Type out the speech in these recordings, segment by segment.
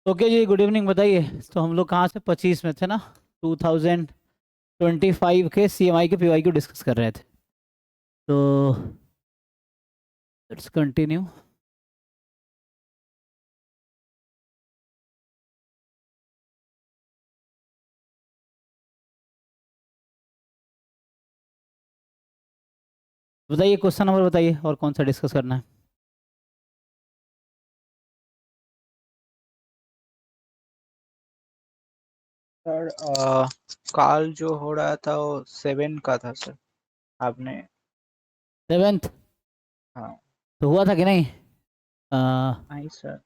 Okay जी, good evening. बताइए, तो हम लोग कहाँ से 25 में थे ना? 2025 के सीएमआई के पीवाई को डिस्कस कर रहे थे। तो लेट्स कंटिन्यू। बताइए, क्वेश्चन नंबर बताइए, और कौन सा डिस्कस करना है? सर कॉल जो हो रहा था वो 7 का था सर। आपने 7th हाँ। तो हुआ था कि नहीं? आ, नहीं सर,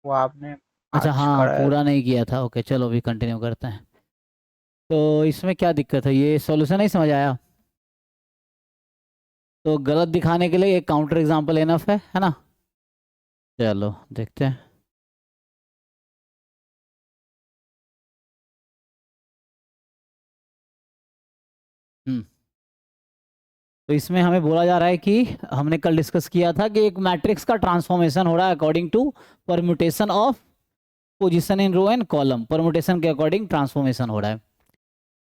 वो आपने अच्छा, आज हाँ, कराया पूरा था। नहीं किया था। ओके, चलो अभी कंटिन्यू करते हैं। तो इसमें क्या दिक्कत है? ये सॉल्यूशन नहीं समझ आया तो गलत दिखाने के लिए एक काउंटर एग्जांपल इनफ है ना? चलो देखते हैं। हम्म तो इसमें हमें बोला जा रहा है कि हमने कल डिस्कस किया था कि एक मैट्रिक्स का ट्रांसफॉर्मेशन हो रहा है according to permutation of position in row and column. Permutation के अकॉर्डिंग ट्रांसफॉर्मेशन हो रहा है।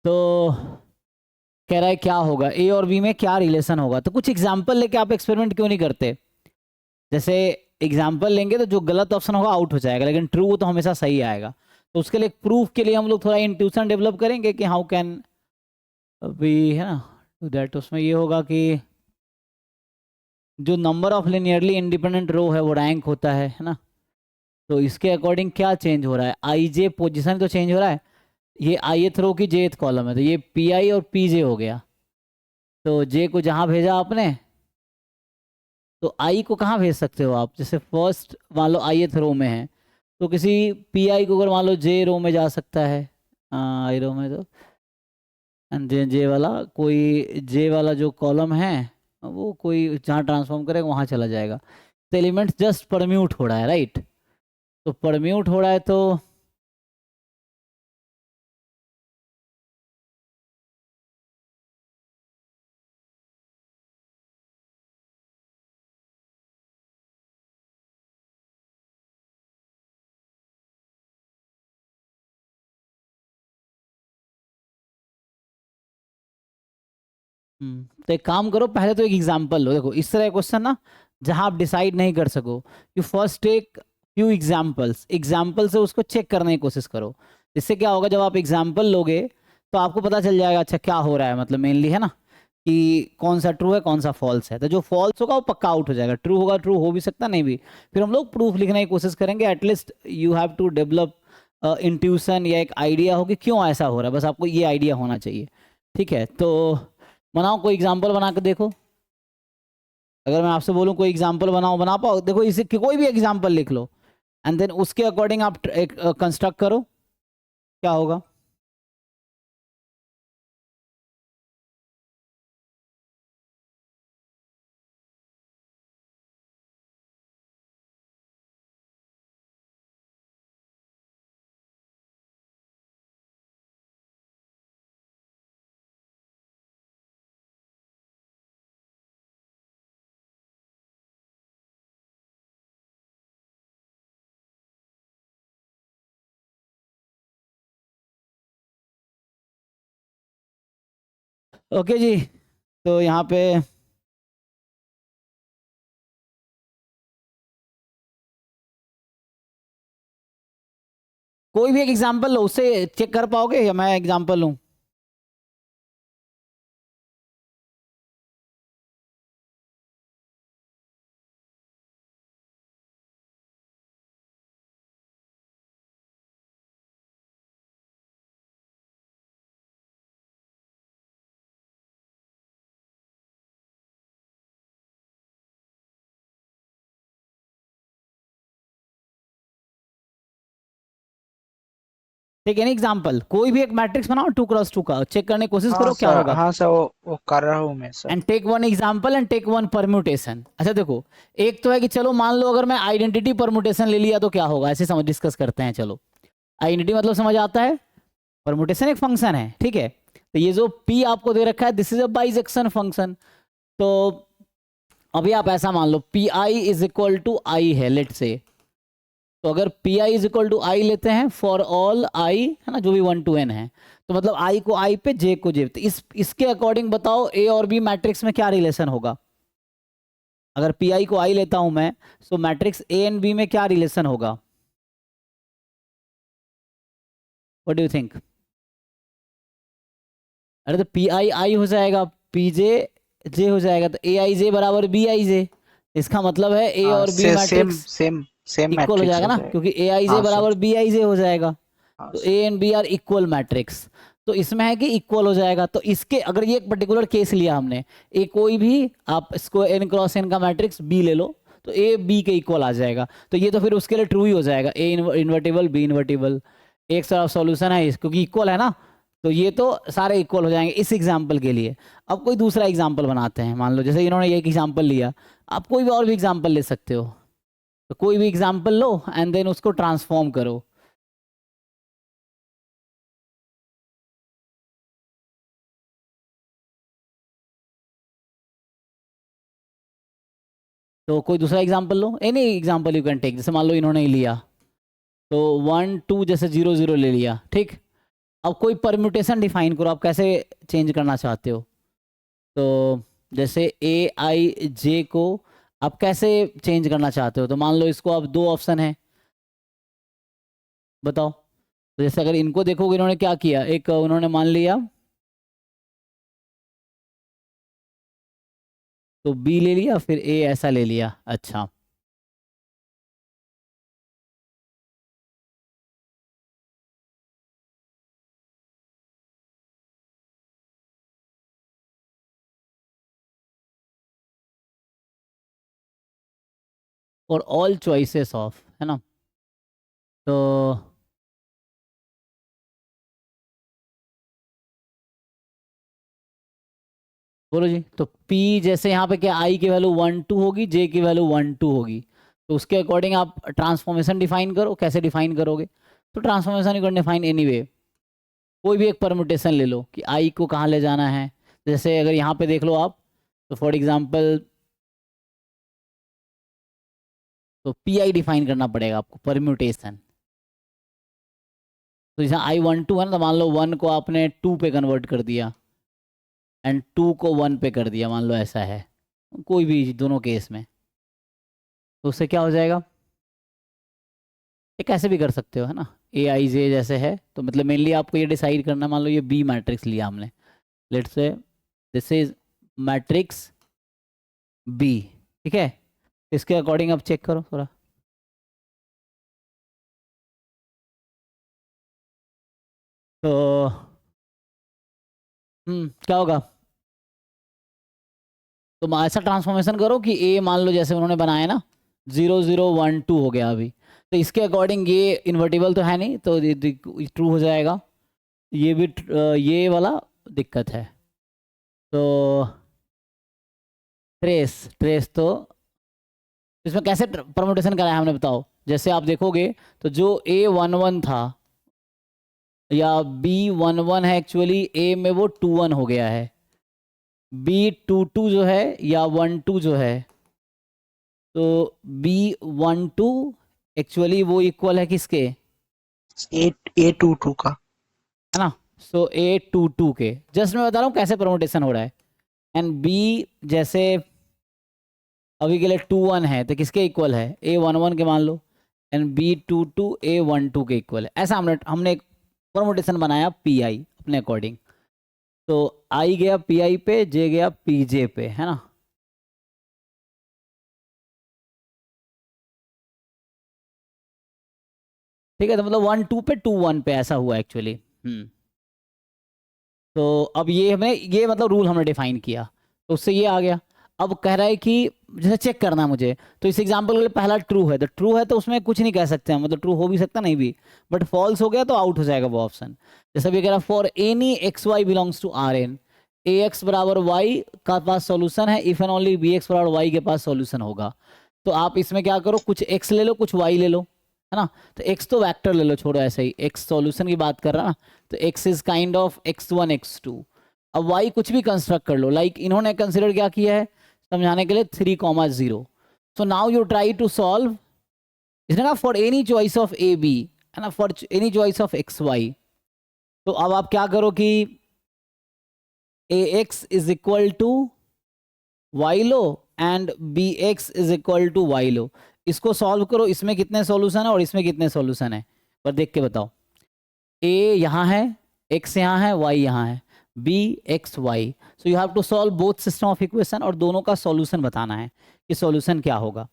तो कह रहा है क्या होगा, ए और बी में क्या रिलेशन होगा। तो कुछ एग्जांपल लेके आप एक्सपेरिमेंट क्यों नहीं करते? जैसे एग्जांपल लेंगे तो जो गलत ऑप्शन होगा आउट हो जाएगा, लेकिन ट्रू तो हमेशा सही आएगा। तो उसके लिए प्रूफ के लिए हम लोग थोड़ा इंट्यूशन डेवलप करेंगे कि हाउ कैन बी, है ना, टू दैट। उसमें ये होगा कि जो नंबर ऑफ लिनियरली इंडिपेंडेंट रो है वो रैंक होता है ना? तो इसके अकॉर्डिंग क्या चेंज हो रहा है? आई जे पोजिशन तो चेंज हो रहा है। ये ith रो की jth कॉलम है, तो ये पी आई और पी जे हो गया। तो जे को जहां भेजा आपने, तो आई को कहाँ भेज सकते हो आप? जैसे फर्स्ट मान लो ith रो में है, तो किसी पी आई को अगर मान लो जे रो में जा सकता है, आई रो में, तो जे वाला कोई, जे वाला जो कॉलम है वो कोई जहाँ ट्रांसफॉर्म करेगा वहां चला जाएगा। तो एलिमेंट जस्ट परम्यूट हो रहा है, राइट? तो परम्यूट हो रहा है तो तो एक काम करो, पहले तो एक एग्जांपल लो। देखो, इस तरह क्वेश्चन ना, जहां आप डिसाइड नहीं कर सको, you first take few examples. Example से उसको चेक करने की कोशिश करो। इससे क्या होगा, जब आप एग्जांपल लोगे तो आपको पता चल जाएगा अच्छा क्या हो रहा है, मतलब मेनली, है ना, कि कौन सा ट्रू है कौन सा फॉल्स है। तो जो फॉल्स होगा वो पक्का आउट हो जाएगा, ट्रू होगा ट्रू हो भी सकता, नहीं भी। फिर हम लोग प्रूफ लिखने की कोशिश करेंगे। At least you have to develop intuition, या एक आइडिया हो कि क्यों ऐसा हो रहा है। बस आपको ये आइडिया होना चाहिए। ठीक है, तो बनाओ, कोई एग्जाम्पल बना के देखो। अगर मैं आपसे बोलूं कोई एग्जाम्पल बनाओ, बना पाओ? देखो, इसे कोई भी एग्जाम्पल लिख लो एंड देन उसके अकॉर्डिंग आप एक कंस्ट्रक्ट करो, क्या होगा। ओके जी, तो यहाँ पे कोई भी एक एग्जाम्पल लो, उससे चेक कर पाओगे या मैं एग्जाम्पल लूँ? ठीक है, एग्जाम्पल कोई भी एक मैट्रिक्स बनाओ 2x2 का, चेक करने की कोशिश हाँ करो क्या सर, होगा। हाँ सर, वो कर रहा हूँ मैं sir. And take one example and take one permutation. अच्छा देखो, एक तो है कि चलो मान लो अगर मैं आइडेंटिटी परम्यूटेशन ले लिया तो क्या होगा, ऐसे समझ डिस्कस करते हैं। चलो, आइडेंटिटी मतलब समझ आता है, परम्यूटेशन एक फंक्शन है, ठीक है। तो ये जो p आपको दे रखा है, this is a bijection function. तो अभी आप ऐसा मान लो p i is equal to i है, लेट से। तो अगर p i is equal to i लेते हैं फॉर ऑल आई, है ना, जो भी 1 to n है, तो मतलब आई को आई पे, जे को जे पे, तो इसके अकॉर्डिंग बताओ ए और बी मैट्रिक्स में क्या रिलेशन होगा। अगर पी आई को आई लेता हूं मैं, तो मैट्रिक्स ए एंड बी में क्या रिलेशन होगा? What do you think? अरे तो पी आई आई हो जाएगा, पी जे जे हो जाएगा, तो ए आई जे बराबर बी आई जे। इसका मतलब है ए हाँ और B same matrix same same equal हो मैट्रिक्स जाएगा हो ना, जाएगा। क्योंकि ए आई जे हाँ सर। बराबर बी आई जे हो जाएगा। हाँ तो a sir. And b are equal matrix. तो इसमें है कि इक्वल हो जाएगा। तो इसके अगर ये एक पर्टिकुलर केस लिया हमने, ए कोई भी आप इसको एन क्रॉस एन का मैट्रिक्स बी ले लो, तो ए बी के इक्वल आ जाएगा। तो ये तो फिर उसके लिए ट्रू ही हो जाएगा, ए इन्वर्टिबल बी इन्वर्टिबल, एक सारा सॉल्यूशन है क्योंकि इक्वल है ना। तो ये तो सारे इक्वल हो जाएंगे इस एग्जाम्पल के लिए। अब कोई दूसरा एग्जाम्पल बनाते हैं, मान लो जैसे इन्होंने एक एग्जाम्पल लिया, आप कोई भी और भी एग्जाम्पल ले सकते हो। तो कोई भी एग्जाम्पल लो एंड देन उसको ट्रांसफॉर्म करो। तो कोई दूसरा एग्जाम्पल लो, any example you can take. जैसे मान लो इन्होंने ही लिया, तो 1 2 जैसे 0 0 ले लिया, ठीक। अब कोई परम्यूटेशन डिफाइन करो, आप कैसे चेंज करना चाहते हो। तो जैसे ए आई जे को आप कैसे चेंज करना चाहते हो, तो मान लो इसको आप दो ऑप्शन है, बताओ। तो जैसे अगर इनको देखोगे, इन्होंने क्या किया, एक उन्होंने मान लिया तो बी ले लिया, फिर ए ऐसा ले लिया। अच्छा, और ऑल चॉइसेस ऑफ, है ना। तो बोलो जी। तो P जैसे यहाँ पे क्या, I की वैल्यू 1 2 होगी, J की वैल्यू 1 2 होगी। तो उसके अकॉर्डिंग आप ट्रांसफॉर्मेशन डिफाइन करो। कैसे डिफाइन करोगे? तो transformation you can define anyway. कोई भी एक परमुटेशन ले लो कि I को कहाँ ले जाना है। जैसे अगर यहाँ पे देख लो आप, तो फॉर एग्जाम्पल तो PI डिफाइन करना पड़ेगा आपको, परम्यूटेशन। तो जैसे I12 है ना, तो मान लो 1 को आपने 2 पे कन्वर्ट कर दिया एंड 2 को 1 पे कर दिया, मान लो ऐसा है, कोई भी दोनों केस में। तो उससे क्या हो जाएगा, ये कैसे भी कर सकते हो, है ना। ए आई जे जैसे है, तो मतलब मेनली आपको ये डिसाइड करना, मान लो ये बी मैट्रिक्स लिया हमने, let's say this is matrix B, ठीक है। इसके अकॉर्डिंग आप चेक करो थोड़ा। तो क्या होगा, तो ऐसा ट्रांसफॉर्मेशन करो कि ए मान लो जैसे उन्होंने बनाया ना 0 0 1 2 हो गया अभी, तो इसके अकॉर्डिंग ये इन्वर्टिबल तो है नहीं, तो ट्रू हो जाएगा। ये भी ये वाला दिक्कत है। तो ट्रेस ट्रेस तो इसमें कैसे परमुटेशन कराया हमने, बताओ। जैसे आप देखोगे तो जो A11 था या B11 है, एक्चुअली A में वो 21 हो गया है। B22 जो है या 12 जो है, तो B12 एक्चुअली वो इक्वल है किसके, A22 का। है ना। सो A22 के, जस्ट मैं बता रहा हूँ कैसे परमुटेशन हो रहा है। एंड B जैसे अभी के लिए 21 है, तो किसके इक्वल है, A11 के मान लो। एंड B22 A12 के इक्वल है। ऐसा हमने एक परमुटेशन बनाया पी आई अपने अकॉर्डिंग। तो आई गया पी आई पे, जे गया पी जे पे, है ना। ठीक है, तो मतलब 1 2 पे 2 1 पे ऐसा हुआ एक्चुअली। तो अब ये हमें, ये मतलब रूल हमने डिफाइन किया, तो उससे ये आ गया। अब कह रहा है कि जैसे चेक करना मुझे, तो इस एग्जांपल के लिए पहला ट्रू है, तो ट्रू है तो उसमें कुछ नहीं कह सकते हम, मतलब ट्रू हो भी सकता नहीं भी, बट फॉल्स हो गया तो आउट हो जाएगा वो ऑप्शन। जैसे भी कह रहा for any x y belongs to R n, A x बराबर वाई का पास सॉल्यूशन है if and only B x बराबर वाई के पास सॉल्यूशन होगा। तो आप इसमें क्या करो, कुछ एक्स ले लो कुछ वाई ले लो, है ना। तो एक्स तो वेक्टर ले लो, छोड़ो ऐसे ही, एक्स सॉल्यूशन की बात कर रहा ना, तो x is kind of x1 x2। अब वाई कुछ भी कंस्ट्रक्ट कर लो, लाइक इन्होंने कंसिडर क्या किया है समझाने के लिए 3 0। So now you try to solve इसने कहा for any choice of a b, है ना, for any choice of x y. तो अब आप क्या करो कि a x is equal to y लो and b x is equal to y लो। इसको सॉल्व करो, इसमें कितने सॉल्यूशन है और इसमें कितने सॉल्यूशन है, पर देख के बताओ। ए यहाँ है, एक्स यहाँ है, वाई यहाँ है, B x y. So you have to solve both system of equation और दोनों का सॉल्यूशन बताना है कि सॉल्यूशन क्या होगा।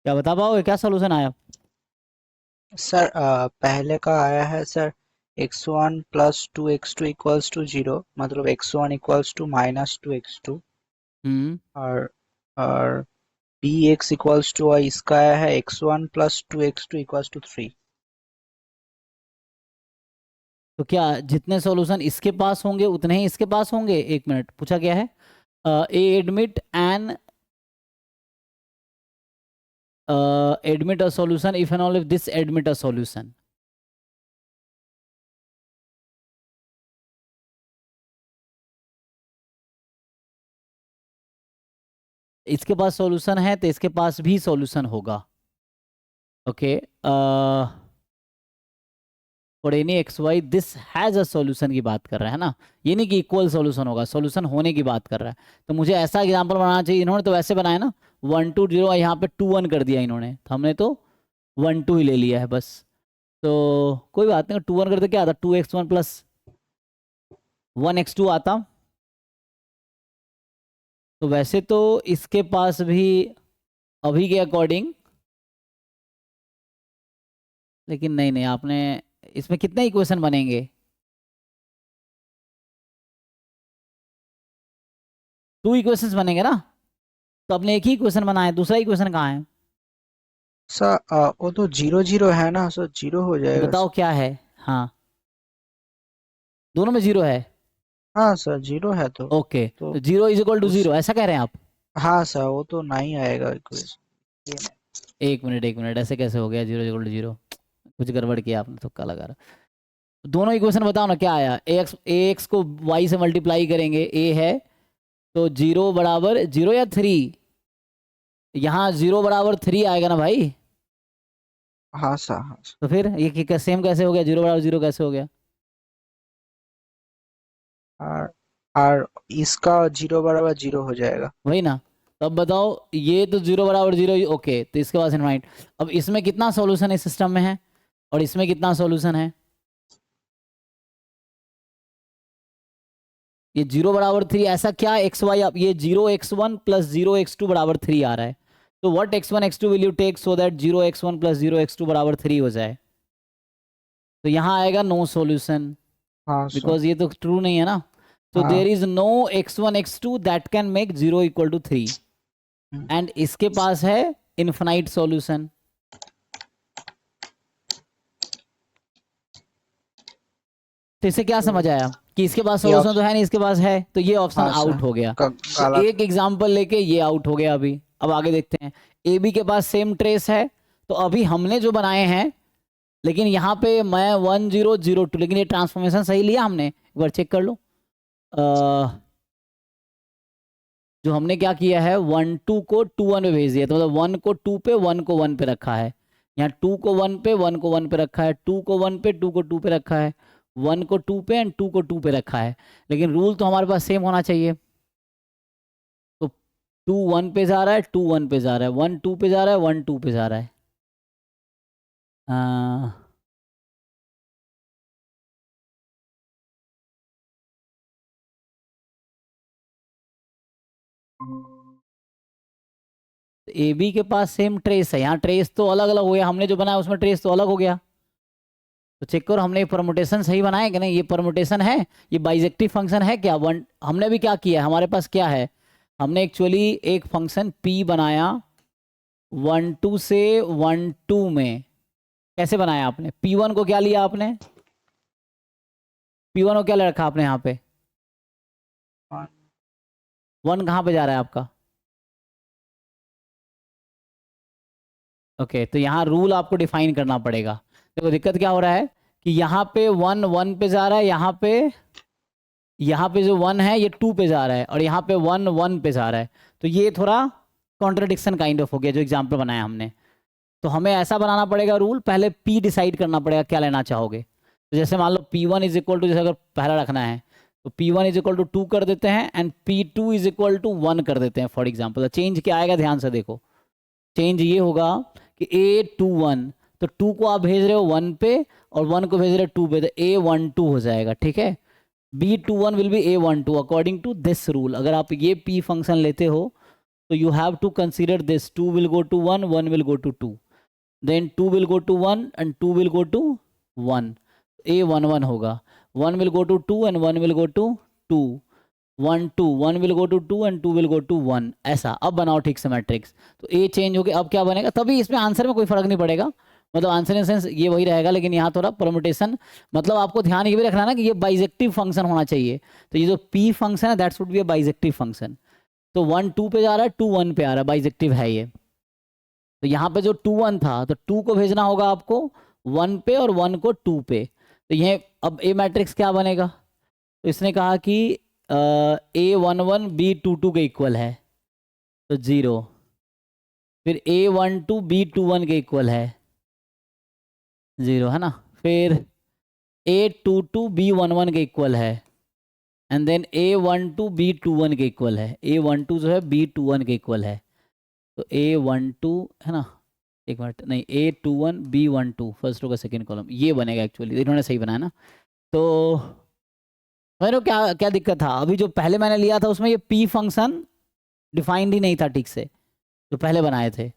क्या बता पाओगे क्या सॉल्यूशन आया? सर पहले का आया है sir x1 plus 2x2 equals to 0, मतलब x1 equals to minus 2x2, हम्म। और bx इक्वल्स टू, इसका आया है x1 plus 2x2 equals to 3। तो क्या जितने सॉल्यूशन इसके पास होंगे उतने ही इसके पास होंगे? एक मिनट, पूछा क्या है? A admit an admit a solution if and only if this admit a solution। इसके पास सॉल्यूशन है तो इसके पास भी सॉल्यूशन होगा। Okay, for any x why this has a solution की बात कर रहा है ना, ये नहीं कि इक्वल सॉल्यूशन होगा, सॉल्यूशन होने की बात कर रहा है। तो मुझे ऐसा एग्जांपल बनाना चाहिए। इन्होंने तो वैसे बनाया ना 1 2 0, यहाँ पे 2 1 कर दिया इन्होंने, तो हमने तो 1 2 ही ले लिया है बस। तो कोई बात नहीं, 2 1 करते क्या आता, 2x1 प्लस 1x2 आता। तो वैसे तो इसके पास भी अभी के अकॉर्डिंग, लेकिन नहीं नहीं, आपने इसमें कितने इक्वेशन बनेंगे? 2 इक्वेशंस बनेंगे ना। तो आपने एक ही इक्वेशन बनाया, दूसरा इक्वेशन कहाँ है? सर वो तो 0 0 है ना, सर 0 हो तो जाएगा बताओ सर। क्या है। हाँ, दोनों में 0 है। हाँ सर 0 है ओके, तो तो 0 इज इक्वल टू उस 0 ऐसा कह रहे हैं आप? हाँ सर, वो तो नहीं आएगा इक्वेशन ये। एक मिनट, ऐसे कैसे हो गया 0 इज इक्वल टू 0? कुछ गड़बड़ किया आपने, तुक्का लगा रहा। दोनों इक्वेशन बताओ ना क्या आया। ए एक्स को वाई से मल्टीप्लाई करेंगे, ए है तो 0 बराबर 0 या 3? यहाँ 0 बराबर 3 आएगा ना भाई। हाँ सर, हाँ सर। तो फिर ये सेम कैसे हो गया, 0 बराबर 0 कैसे हो गया? और इसका 0 बराबर 0 हो जाएगा। वही ना। तो अब बताओ, ये तो 0 बराबर 0, ओके, तो इसके पास इनफाइनाइट। अब इसमें कितना सॉल्यूशन इस सिस्टम में है और इसमें कितना सॉल्यूशन है? ये 0 बराबर 3 ऐसा क्या एक्स वाई, अब ये 0x1 प्लस 0x2 बराबर 3 आ रहा है। तो what x1 x2 will you take so that 0x1 plus 0x2 बराबर 3 हो जाए? तो यहाँ आएगा नो सॉल्यूशन, हाँ सर। बिकॉज ये तो ट्रू नहीं है ना। तो हाँ। There is no x1 x2 that can make 0 equal to 3 and इसके पास है इनफाइनाइट सॉल्यूशन। तो इससे क्या तो समझ आया कि इसके पास ये सॉल्यूशन तो है नहीं, इसके पास है, तो ये ऑप्शन हाँ आउट सर, हो गया। तो गलत। एक एग्जांपल लेके ये आउट हो गया अभी। अब आगे देखते हैं। ए बी के पास सेम ट्रेस है, तो अभी हमने जो बनाए हैं लेकिन यहाँ पे मैं 1002, लेकिन ये ट्रांसफॉर्मेशन सही लिया हमने, एक बार चेक कर लो। जो हमने क्या किया है, 1 2 को 2 1 पे भेज दिया, तो मतलब 1 को 2 पे, 1 को 1 पे रखा है। यहाँ 2 को 1 पे, 1 को 1 पे रखा है, 2 को 1 पे, 2 को 2 पे रखा है, 1 को 2 पे एंड 2 को 2 पे रखा है। लेकिन रूल तो हमारे पास सेम होना चाहिए। तो 2 1 पे जा रहा है, 2 1 पे जा रहा है, 1 2 पे जा रहा है, 1 2 पे जा रहा है। ए बी के पास सेम ट्रेस है, यहाँ ट्रेस तो अलग अलग हो गया, हमने जो बनाया उसमें ट्रेस तो अलग हो गया। तो चेक करो हमने ये परमुटेशन सही बनाया कि नहीं, ये परमुटेशन है, ये बाइजेक्टिव फंक्शन है क्या। वन हमने भी क्या किया है, हमारे पास क्या है, हमने एक्चुअली एक फंक्शन p बनाया 1 2 से 1 2 में। कैसे बनाया आपने, p1 को क्या लिया आपने, p1 को क्या रखा आपने यहाँ पे, 1 कहाँ पे जा रहा है आपका। ओके तो यहाँ रूल आपको डिफाइन करना पड़ेगा। देखो दिक्कत क्या हो रहा है कि यहाँ पे 1 1 पे जा रहा है, यहाँ पे जो 1 है ये 2 पे जा रहा है, और यहाँ पे 1 1 पे जा रहा है। तो ये थोड़ा कॉन्ट्रडिक्शन काइंड ऑफ हो गया जो एग्जाम्पल बनाया हमने। तो हमें ऐसा बनाना पड़ेगा रूल, पहले p डिसाइड करना पड़ेगा क्या लेना चाहोगे। तो जैसे मान लो p1 इज इक्वल टू, जैसे अगर पहला रखना है तो p1 इज इक्वल टू 2 कर देते हैं and p2 is equal to 1 कर देते हैं फॉर एग्जाम्पल। तो चेंज क्या आएगा ध्यान से देखो, चेंज ये होगा कि A21, तो 2 को आप भेज रहे हो 1 पे और 1 को भेज रहे हो 2 पे, तो A12 हो जाएगा, ठीक है। B21 will be A12 according to this rule. अगर आप ये P फंक्शन लेते हो तो you have to consider this, 2 will go to 1, 1 will go to 2, then 2 will go to 1 and 2 will go to 1, A11 होगा। 1 will go to 2 and 1 will go to 2, 1 2, 1 will go to 2 and 2 will go to 1, ऐसा। अब बनाओ ठीक से matrix, तो ए change हो गया, अब क्या बनेगा, तभी इसमें आंसर में कोई फर्क नहीं पड़ेगा, मतलब आंसर इन सेंस ये वही रहेगा, लेकिन यहाँ थोड़ा परमुटेशन, मतलब आपको ध्यान ये भी रखना ना कि ये बाइजेक्टिव फंक्शन होना चाहिए। तो ये जो पी फंक्शन है that should be a bijective function. तो 1 2 पे जा रहा है, 2 1 पे आ रहा है, बाइजेक्टिव है ये। तो यहाँ पे जो 2 1 था तो 2 को भेजना होगा आपको 1 पे और 1 को 2 पे। तो ये अब ए मैट्रिक्स क्या बनेगा, तो इसने कहा कि A11 B22 के इक्वल है तो 0, फिर A12 B21 के इक्वल है 0, है ना, फिर A22 B11 के इक्वल है एंड देन A12 B21 के इक्वल है, A12 जो है B21 के इक्वल है। तो A12 है ना, एक मिनट, नहीं A21 B12 फर्स्ट रो का सेकेंड कॉलम, ये बनेगा एक्चुअली, इन्होंने सही बनाया ना। तो मेरे को क्या क्या दिक्कत था, अभी जो पहले मैंने लिया था उसमें ये P फंक्शन डिफाइंड ही नहीं था ठीक से, जो पहले बनाए थे।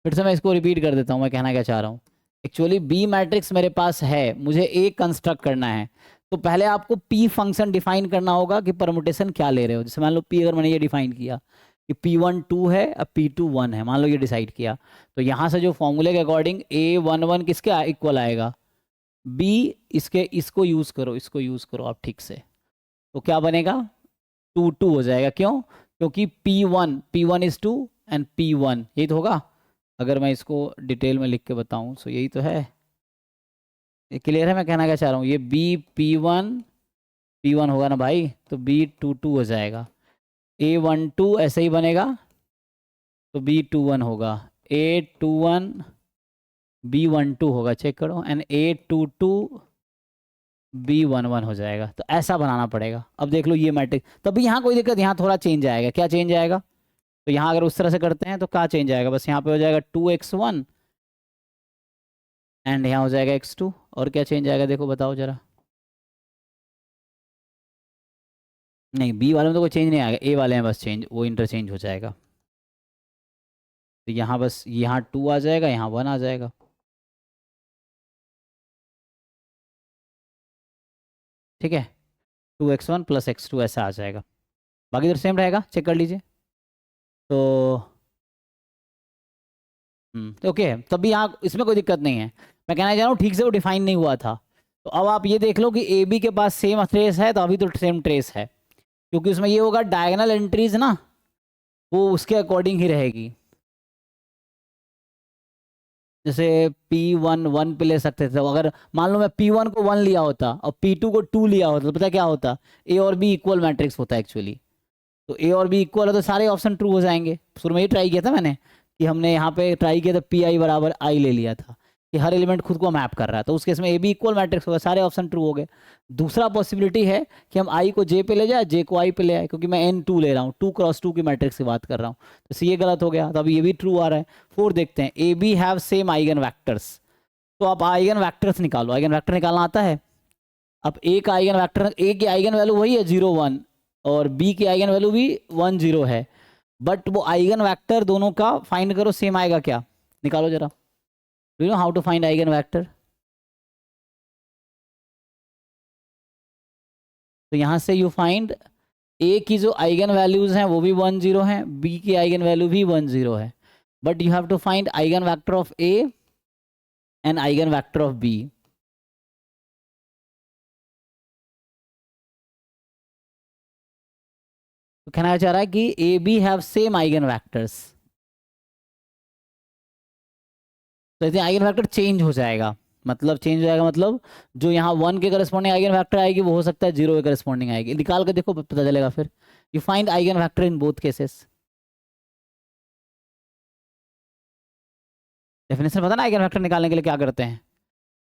फिर से मैं इसको रिपीट कर देता हूँ, मैं कहना क्या चाह रहा हूँ। एक्चुअली बी मैट्रिक्स मेरे पास है, मुझे ए कंस्ट्रक्ट करना है, तो पहले आपको पी फंक्शन डिफाइन करना होगा कि परमुटेशन क्या ले रहे हो। जैसे मान लो पी, अगर मैंने ये डिफाइन किया कि P1 2 है और P2 1 है, मान लो ये डिसाइड किया, तो यहाँ से जो फॉर्मूले के अकॉर्डिंग A11 किसके इक्वल आएगा, बी, इसके इसको यूज़ करो, इसको यूज़ करो आप ठीक से, तो क्या बनेगा 2 2 हो जाएगा। क्यों, क्योंकि P1 इज 2 एंड P1 यही तो होगा। अगर मैं इसको डिटेल में लिख के बताऊं तो यही तो है, ये क्लियर है मैं कहना क्या चाह रहा हूँ। ये P1 होगा ना भाई, तो B22 हो जाएगा। A12 ऐसे ही बनेगा तो B21 होगा, A21 B12 होगा, चेक करो, एंड A22 B11 हो जाएगा। तो ऐसा बनाना पड़ेगा। अब देख लो ये मैट्रिक्स, तभी यहाँ कोई दिक्कत, यहाँ थोड़ा चेंज आएगा। क्या चेंज आएगा, तो यहाँ अगर उस तरह से करते हैं तो क्या चेंज आएगा, बस यहाँ पे हो जाएगा 2x1 एंड यहाँ हो जाएगा x2, और क्या चेंज आएगा देखो बताओ जरा। नहीं बी वाले में तो कोई चेंज नहीं आएगा, ए वाले में बस चेंज, वो इंटरचेंज हो जाएगा। तो यहाँ बस यहाँ 2 आ जाएगा, यहाँ 1 आ जाएगा। ठीक है, 2x1 प्लस x2 ऐसा आ जाएगा, बाकी तो सेम रहेगा, चेक कर लीजिए। तो तो ओके, तब भी यहाँ इसमें कोई दिक्कत नहीं है। मैं कहना चाह रहा हूँ ठीक से वो डिफाइन नहीं हुआ था। तो अब आप ये देख लो कि ए बी के पास सेम ट्रेस है, तो अभी तो सेम ट्रेस है, क्योंकि उसमें ये होगा डायगोनल एंट्रीज ना, वो उसके अकॉर्डिंग ही रहेगी। जैसे P1 1 पे ले सकते थे, तो अगर मान लो मैं P1 को 1 लिया होता और P2 को 2 लिया होता, तो पता क्या होता, ए और बी इक्वल मैट्रिक्स होता है एक्चुअली। तो ए और बी इक्वल है तो सारे ऑप्शन ट्रू हो जाएंगे। शुरू में ही ट्राई किया था मैंने, कि हमने यहाँ पे ट्राई किया था पी आई बराबर आई ले लिया था, कि हर एलिमेंट खुद को मैप कर रहा है, तो उस केस में ए बी इक्वल मैट्रिक्स होगा, सारे ऑप्शन ट्रू हो गए। दूसरा पॉसिबिलिटी है कि हम आई को जे पे ले जाए, जे को आई पे ले आए, क्योंकि मैं एन टू ले रहा हूँ, 2 क्रॉस 2 की मैट्रिक्स की बात कर रहा हूँ, तो इससे ये गलत हो गया, तो अब ये भी ट्रू आ रहा है। 4 देखते हैं, A B have same eigen vectors, तो आप आइगन वैक्टर्स निकालो। आइगन वैक्टर निकालना आता है। अब ए का आइगन वैक्टर, ए की आइगन वैल्यू वही है 0 1, और बी की आइगन वैल्यू भी 1 0 है, बट वो आइगन वेक्टर दोनों का फाइंड करो, सेम आएगा क्या, निकालो जरा। Do you know how to find eigen vector? तो यहां से यू फाइंड ए की जो आइगन वैल्यूज हैं वो भी 1 0 हैं, बी की आइगन वैल्यू भी 1 0 है, but you have to find eigen vector of A and eigen vector of B. तो कहना चाह रहा है कि A B have same eigen vectors, तो इसलिए आइगन वेक्टर चेंज हो जाएगा। मतलब चेंज हो जाएगा मतलब जो यहाँ 1 के करस्पॉन्डिंग आइगन वेक्टर आएगी वो हो सकता है 0 के करस्पॉन्डिंग आएगी। निकाल के देखो, पता चलेगा फिर। You find eigen vector in both cases. Definition पता ना आइगन वेक्टर निकालने के लिए क्या करते हैं,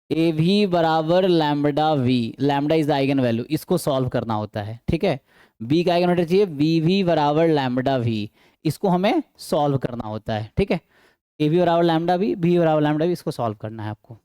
ए वी बराबर lambda v, lambda is the eigen value, इसको सॉल्व करना होता है, ठीक है। बी का आइगन वेक्टर चाहिए, वी वी बराबर लैम्बडा वी, इसको हमें सॉल्व करना होता है, ठीक है। ए वी बराबर लैम्बडा वी, बी बराबर लैम्बडा वी, इसको सॉल्व करना है आपको।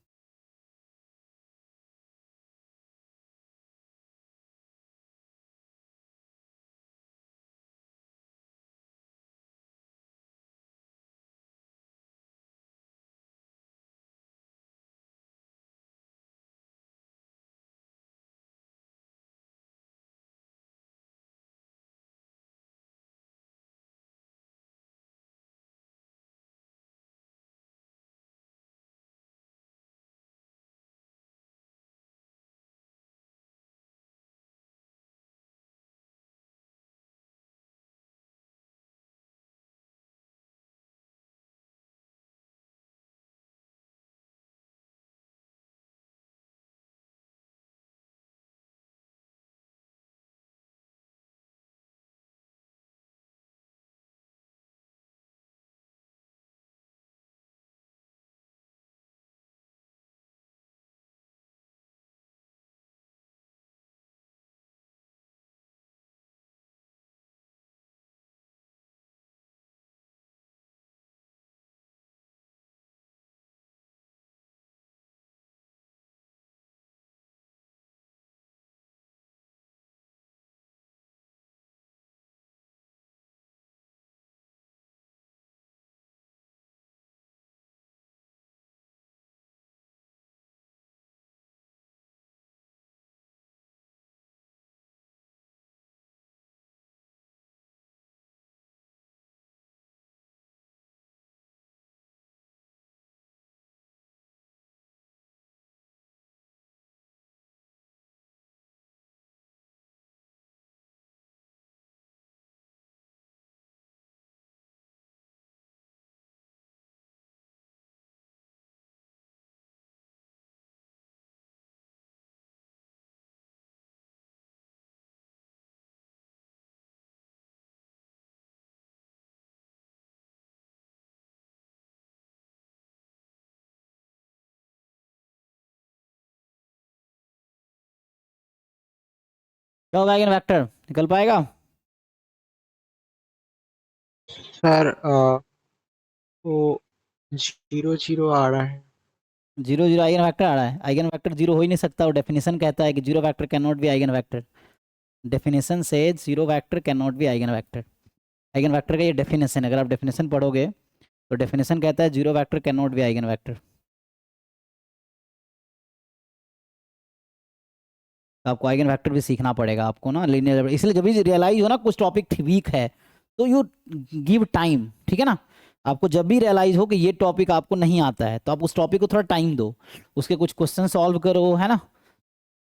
क्या होगा आइगन वेक्टर, निकल पाएगा? सर वो 0 0 आ रहा है। 0 0 आइगन वेक्टर आ रहा है? आइगन वेक्टर 0 हो ही नहीं सकता, वो डेफिनेशन कहता है कि 0 vector can not B eigen vector. Definition से 0 vector can not B eigen vector. Eigen vector का ये डेफिनेशन है, अगर आप डेफिनेशन पढ़ोगे तो डेफिनेशन कहता है 0 vector can not B eigen vector. आपको आइगन वेक्टर भी सीखना पड़ेगा आपको ना, लीनियर, इसलिए जब भी रियलाइज हो ना कुछ टॉपिक वीक है तो यू गिव टाइम, ठीक है ना। आपको जब भी रियलाइज हो कि ये टॉपिक आपको नहीं आता है तो आप उस टॉपिक को थोड़ा टाइम दो, उसके कुछ क्वेश्चन सॉल्व करो, है ना।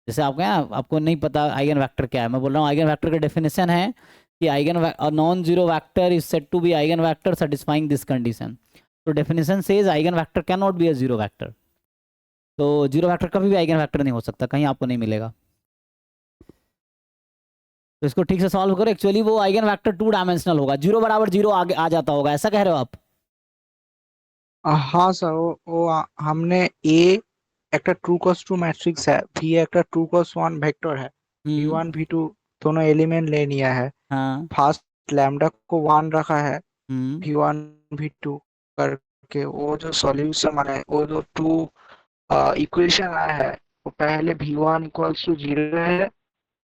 जैसे आपको है ना, आपको नहीं पता आइगन वेक्टर क्या है, मैं बोल रहा हूँ आइगन वेक्टर का डेफिनेशन है कि eigen non zero vector is said to be eigen vector satisfying this condition. तो definition says eigen vector can not be a zero vector. तो जीरो वेक्टर कभी भी आइगन वेक्टर नहीं हो सकता, कहीं आपको नहीं मिलेगा। तो इसको ठीक से सॉल्व करो। एक्चुअली वो आइगन वेक्टर 2 डायमेंशनल होगा, 0 बराबर 0 आगे आ जाता होगा, ऐसा कह रहे हो आप? हाँ सर, हमने ए একটা ট্রু কস ট্রু ম্যাট্রিক্স है, ভি একটা ট্রু কস वन वेक्टर है, वी हम्म। वन वी टू दोनों एलिमेंट ले लिया है। हाँ। फर्स्ट लैम्डा को वन रखा है, हम्म। वी वन वी टू करके वो जो सॉल्यूशन माने वो जो टू इक्वेशन आया है, वो पहले v one equals to zero है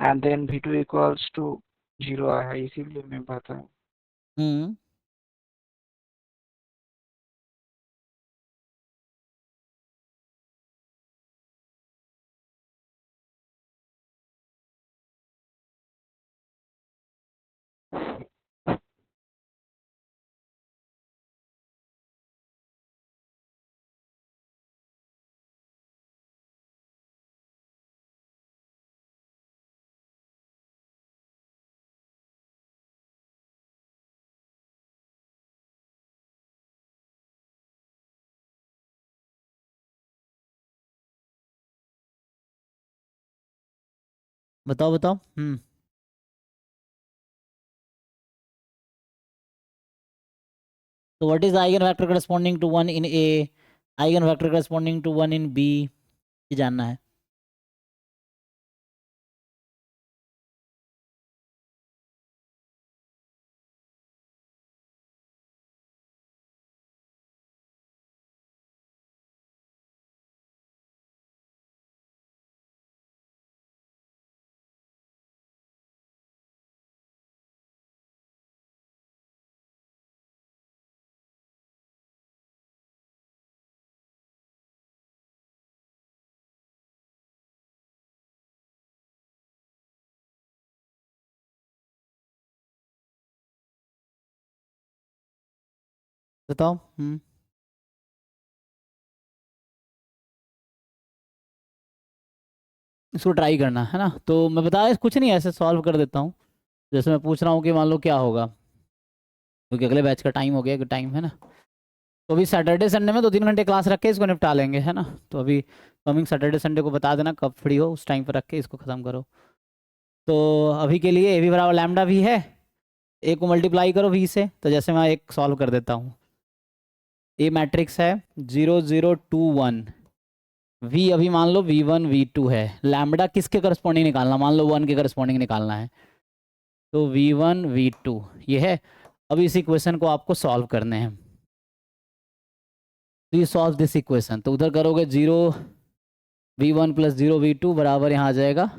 and then v two equals to zero आया है, इसीलिए मैं बताऊं। हम्म। बताओ बताओ। तो what is eigen vector corresponding to 1 in a, eigen vector corresponding to 1 in b, ये जानना है। बताओ। इसको ट्राई करना है ना, तो मैं बताया कुछ नहीं, ऐसे सॉल्व कर देता हूँ। जैसे मैं पूछ रहा हूँ कि मान लो क्या होगा, क्योंकि अगले बैच का टाइम हो गया, टाइम है ना। तो अभी सैटरडे संडे में 2-3 घंटे क्लास रख के इसको निपटा लेंगे, है ना। तो अभी कमिंग सैटरडे संडे को बता देना कब फ्री हो, उस टाइम पर रख के इसको ख़त्म करो। तो अभी के लिए ए वी बराबर लैम्डा भी है, ए को मल्टीप्लाई करो वी से। तो जैसे मैं एक सॉल्व कर देता हूँ, ए मैट्रिक्स है 0 0 2 1, वी अभी मान लो v1 v2 है, लैम्डा किसके करस्पॉन्डिंग निकालना, मान लो 1 के करस्पॉन्डिंग निकालना है। तो v1 v2 ये है। अब इस इक्वेशन को आपको सॉल्व करने हैं। तो ये सॉल्व दिस इक्वेशन, तो उधर करोगे 0 v1 प्लस 0 v2 बराबर यहाँ आ जाएगा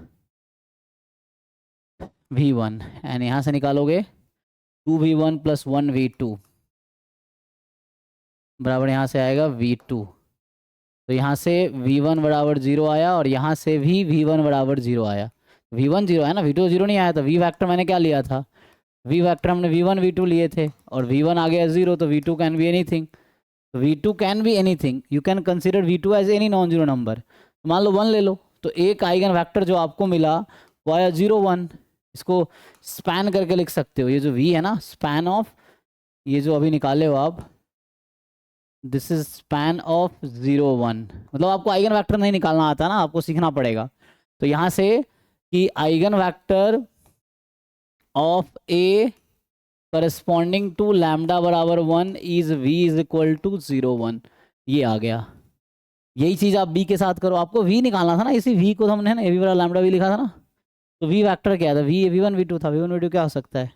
v1, एंड यहाँ से निकालोगे 2v1 प्लस 1v2 बराबर यहाँ से आएगा v2। तो यहाँ से v1 बराबर 0 आया, और यहाँ से भी v1 बराबर 0 आया। v1 0 है ना, v2 0 नहीं आया। तो v वेक्टर मैंने क्या लिया था, v वेक्टर हमने v1 v2 लिए थे, और v1 आ गया 0, तो v2 कैन बी एनीथिंग। तो v2 can be anything, you can consider v2 as any non zero number. मान लो 1 ले लो, तो एक आइगन वेक्टर जो आपको मिला वो आया 0 1। इसको स्पैन करके लिख सकते हो, ये जो v है ना, स्पैन ऑफ, ये जो अभी निकाले हो आप, दिस इज स्पैन ऑफ 0 1। मतलब आपको आइगन वेक्टर नहीं निकालना आता ना, आपको सीखना पड़ेगा। तो यहाँ से कि eigen vector of A corresponding to lambda बराबर 1 is v is equal to 0 1, ये आ गया। यही चीज़ आप b के साथ करो, आपको v निकालना था ना, इसी v को हमने ना ए वी बराबर लैम्डा v लिखा था ना। तो v वेक्टर क्या था, v1 v2 था, v1 v2 क्या हो सकता है।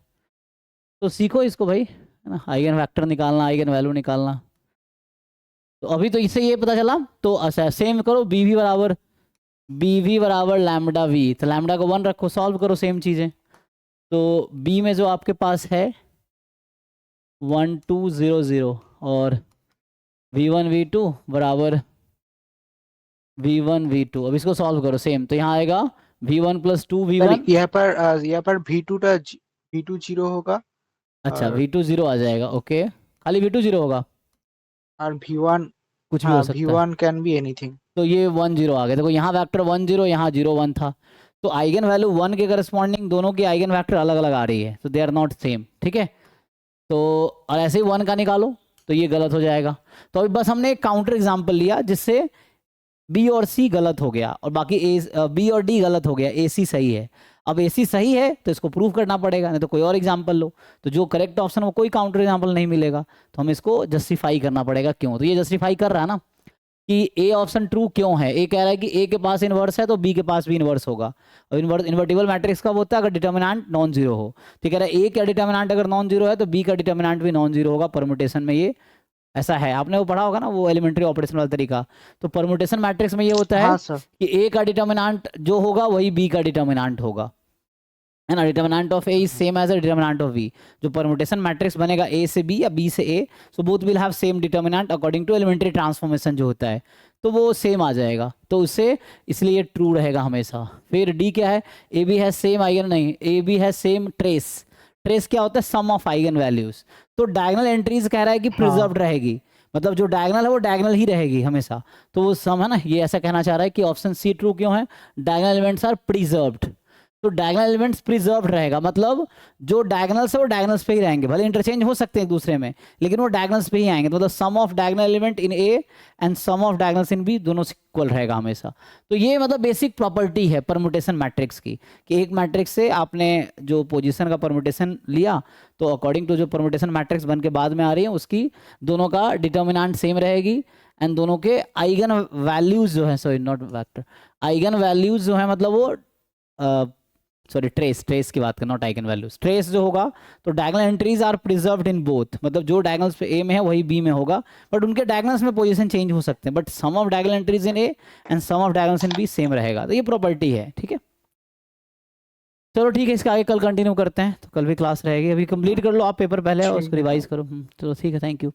तो सीखो इसको भाई, है ना, आइगन वेक्टर निकालना, आइगन वैल्यू निकालना। तो अभी तो इससे ये पता चला, तो अच्छा सेम करो, बी वी बराबर लैम्डा वी, तो लैम्डा को 1 रखो, सॉल्व करो सेम चीज़ें। तो बी में जो आपके पास है 1 2 0 0, और v1 v2 बराबर v1 v2। अब इसको सॉल्व करो सेम, तो यहाँ आएगा v1 प्लस 2 सर v1। यहाँ पर V2 जीरो होगा, अच्छा और v2 0 आ जाएगा, ओके, खाली v2 0 होगा, V1, कुछ भी हो हाँ सकता है। V1 can be anything. तो ये 1 0 आ गया, देखो यहाँ वेक्टर 1 0, यहाँ 0 1 था। तो आइगन वैल्यू 1 के करस्पॉन्डिंग दोनों की आइगन वेक्टर अलग अलग आ रही है, तो दे आर नॉट सेम, ठीक है। तो और ऐसे ही 1 का निकालो, तो ये गलत हो जाएगा। तो अभी बस हमने एक काउंटर एग्जांपल लिया जिससे बी और सी गलत हो गया और बाकी बी और डी गलत हो गया, ए सी सही है। अब ए सी सही है तो इसको प्रूव करना पड़ेगा, नहीं तो कोई और एग्जांपल लो। तो जो करेक्ट ऑप्शन वो कोई काउंटर एग्जांपल नहीं मिलेगा, तो हमें इसको जस्टिफाई करना पड़ेगा क्यों। तो ये जस्टिफाई कर रहा है ना कि ए ऑप्शन ट्रू क्यों है। ए कह रहा है कि ए के पास इनवर्स है तो बी के पास भी इनवर्स होगा। और इन्वर्टिबल मैट्रिक्स कब होता है? अगर डिटर्मिनेंट नॉन जीरो हो। तो कह रहा है ए का डिटर्मिनेंट अगर नॉन जीरो है तो बी का डिटर्मिनेंट भी नॉन जीरो होगा। परमुटेशन में ये ऐसा है, आपने वो पढ़ा होगा ना वो एलिमेंट्री ऑपरेशन वाला तरीका। तो परमुटेशन मैट्रिक्स में ये होता है हाँ सर। कि ए का डिटर्मिनेंट जो होगा वही बी का डिटर्मिनेंट होगा, है ना। Determinant of a is same as a determinant of b. जो परमुटेशन मैट्रिक्स बनेगा ए से बी या बी से a, so both will have same determinant according to elementary transformation जो होता है, तो वो सेम आ जाएगा। तो उससे इसलिए ट्रू रहेगा हमेशा। फिर डी क्या है? ए बी है सेम आइगन, नहीं, ए बी है सेम ट्रेस। ट्रेस क्या होता है? सम ऑफ आइगन वैल्यूज। तो डायगोनल एंट्रीज कह रहा है कि प्रिजर्व्ड रहेगी, मतलब जो डायगोनल है वो डायगोनल ही रहेगी हमेशा। तो वो सम है ना, ये ऐसा कहना चाह रहा है कि ऑप्शन सी ट्रू क्यों है? Diagonal elements are preserved. तो डायगोनल एलिमेंट्स प्रिजर्व रहेगा, मतलब जो डायगोनल्स है वो डायगोनल्स पे ही रहेंगे, भले इंटरचेंज हो सकते हैं एक दूसरे में लेकिन वो डायगोनल्स पे ही आएंगे। तो मतलब sum of diagonal element in A and sum of diagonals in b दोनों इक्वल रहेगा हमेशा। तो ये मतलब बेसिक प्रॉपर्टी है परमुटेशन मैट्रिक्स की, कि एक मैट्रिक्स से आपने जो पोजीशन का परमुटेशन लिया तो अकॉर्डिंग टू जो परमुटेशन मैट्रिक्स बन के बाद में आ रही है उसकी दोनों का डिटर्मिनेंट सेम रहेगी एंड दोनों के आइगन वैल्यूज जो है, sorry not vector, eigen values जो है मतलब वो सॉरी ट्रेस की बात करना, नॉट आइगन वैल्यूज। ट्रेस जो होगा तो diagonal entries are preserved in both, मतलब जो डायगोनल्स पे ए में है वही बी में होगा, बट उनके डायगोनल्स में पोजीशन चेंज हो सकते हैं, but sum of diagonal entries in A and sum of diagonals in B same रहेगा। तो ये प्रॉपर्टी है, ठीक है। चलो ठीक है, इसका आगे कल कंटिन्यू करते हैं, तो कल भी क्लास रहेगी। अभी कंप्लीट कर लो आप पेपर पहले और उसको रिवाइज करो। चलो ठीक है, थैंक यू।